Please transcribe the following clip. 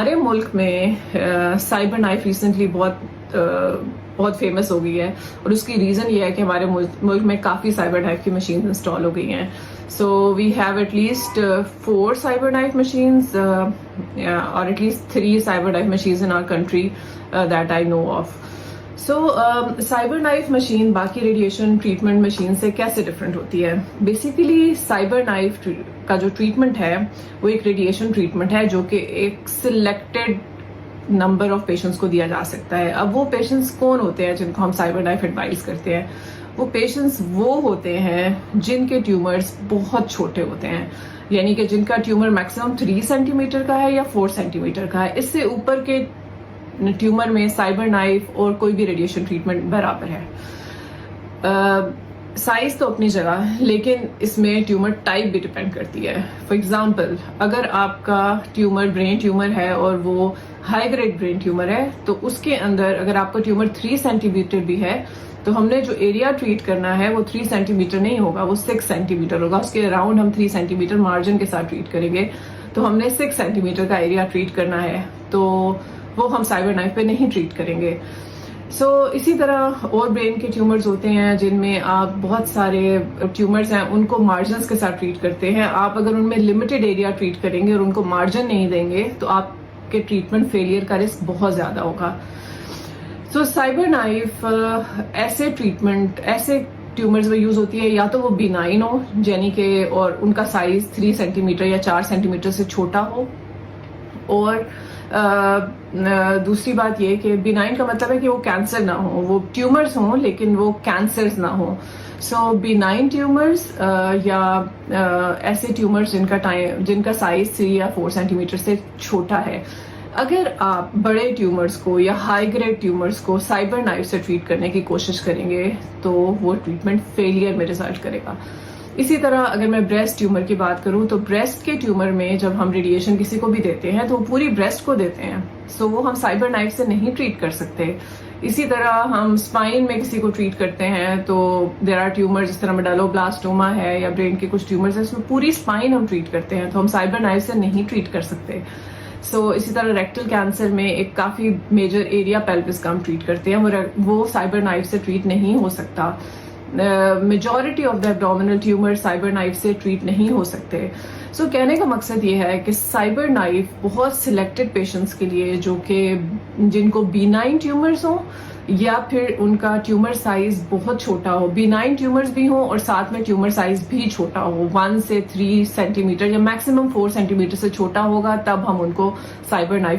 ہمارے ملک میں سائبر نائف ریسنٹلی بہت فیمس ہو گئی ہے، اور اس کی ریزن یہ ہے کہ ہمارے ملک میں کافی سائبر نائف کی مشینز انسٹال ہو گئی ہیں. So we have at least 4 cyber knife machines اور at least 3 cyber knife machines in our country that I know of. So cyber knife machine باقی ریڈیشن ٹریٹمنٹ مشین سے کیسے different ہوتی ہے؟ بیسیکلی سائبر نائف کا جو treatment ہے وہ ایک ریڈیشن ٹریٹمنٹ ہے جو کہ ایک سلیکٹڈ نمبر آف پیشنٹس کو دیا جا سکتا ہے. اب وہ پیشنٹس کون ہوتے ہیں جن کو ہم سائبر نائف ایڈوائز کرتے ہیں؟ وہ پیشنٹس وہ ہوتے ہیں جن کے ٹیومرز بہت چھوٹے ہوتے ہیں، یعنی کہ جن کا ٹیومر میکسیمم 3 سینٹی میٹر کا ہے یا 4 سینٹی میٹر کا ہے. اس سے اوپر کے ٹیومر میں سائبر نائف اور کوئی بھی ریڈیشن ٹریٹمنٹ برابر ہے. سائز تو اپنی جگہ، لیکن اس میں ٹیومر ٹائپ بھی ڈپینڈ کرتی ہے. فار ایگزامپل، اگر آپ کا ٹیومر برین ٹیومر ہے اور وہ ہائی گریڈ برین ٹیومر ہے تو اس کے اندر اگر آپ کا ٹیومر 3 سینٹی میٹر بھی ہے تو ہم نے جو ایریا ٹریٹ کرنا ہے وہ 3 سینٹی میٹر نہیں ہوگا، وہ 6 سینٹی میٹر ہوگا. اس کے اراؤنڈ ہم 3 سینٹی میٹر مارجن کے ساتھ ٹریٹ کریں گے، تو ہم نے 6 سینٹی میٹر کا ایریا ٹریٹ کرنا ہے، تو وہ ہم سائبر نائف پہ نہیں ٹریٹ کریں گے. سو اسی طرح اور برین کے ٹیومرز ہوتے ہیں جن میں آپ بہت سارے ٹیومرز ہیں ان کو مارجنز کے ساتھ ٹریٹ کرتے ہیں. آپ اگر ان میں لمیٹڈ ایریا ٹریٹ کریں گے اور ان کو مارجن نہیں دیں گے تو آپ کے ٹریٹمنٹ فیلئر کا رسک بہت زیادہ ہوگا. سو سائبر نائف ایسے ٹیومرز میں یوز ہوتی ہے، یا تو وہ بینائن ہو یعنی کہ اور ان کا سائز 3 سینٹی میٹر یا 4 سینٹی میٹر سے چھوٹا ہو، اور دوسری بات یہ کہ بینائن کا مطلب ہے کہ وہ کینسر نہ ہو، وہ ٹیومرز ہوں لیکن وہ کینسرز نہ ہوں. سو بینائن ٹیومرز یا ایسے ٹیومرز جن کا سائز 3 یا 4 سینٹی میٹر سے چھوٹا ہے. اگر آپ بڑے ٹیومرز کو یا ہائی گریڈ ٹیومرز کو سائبر نائف سے ٹریٹ کرنے کی کوشش کریں گے تو وہ ٹریٹمنٹ فیلئر میں ریزلٹ کرے گا. اسی طرح اگر میں بریسٹ ٹیومر کی بات کروں تو بریسٹ کے ٹیومر میں جب ہم ریڈیشن کسی کو بھی دیتے ہیں تو وہ پوری بریسٹ کو دیتے ہیں، سو وہ ہم سائبر نائف سے نہیں ٹریٹ کر سکتے. اسی طرح ہم اسپائن میں کسی کو ٹریٹ کرتے ہیں تو دیر آر ٹیومر جس طرح میڈالوبلاسٹوما ہے یا برین کے کچھ ٹیومرز ہیں، اس میں پوری اسپائن ہم ٹریٹ کرتے ہیں، تو ہم سائبر نائف سے نہیں ٹریٹ کر سکتے. سو اسی طرح ریکٹل کینسر میں ایک کافی میجر ایریا پیلوس کا ہم ٹریٹ کرتے ہیں، وہ سائبر نائف سے ٹریٹ نہیں ہو سکتا. Majority of the abdominal tumour cyber knife سے ٹریٹ نہیں ہو سکتے. سو کہنے کا مقصد یہ ہے کہ سائبر نائف بہت سلیکٹڈ پیشنٹس کے لیے جو کہ جن کو بینائن ٹیومرز ہوں یا پھر ان کا ٹیومر سائز بہت چھوٹا ہو، بینائن ٹیومرز بھی ہوں اور ساتھ میں ٹیومر سائز بھی چھوٹا ہو، 1 سے 3 سینٹی میٹر یا میکسیمم 4 سینٹی میٹر سے چھوٹا ہوگا، تب ہم ان کو سائبر نائف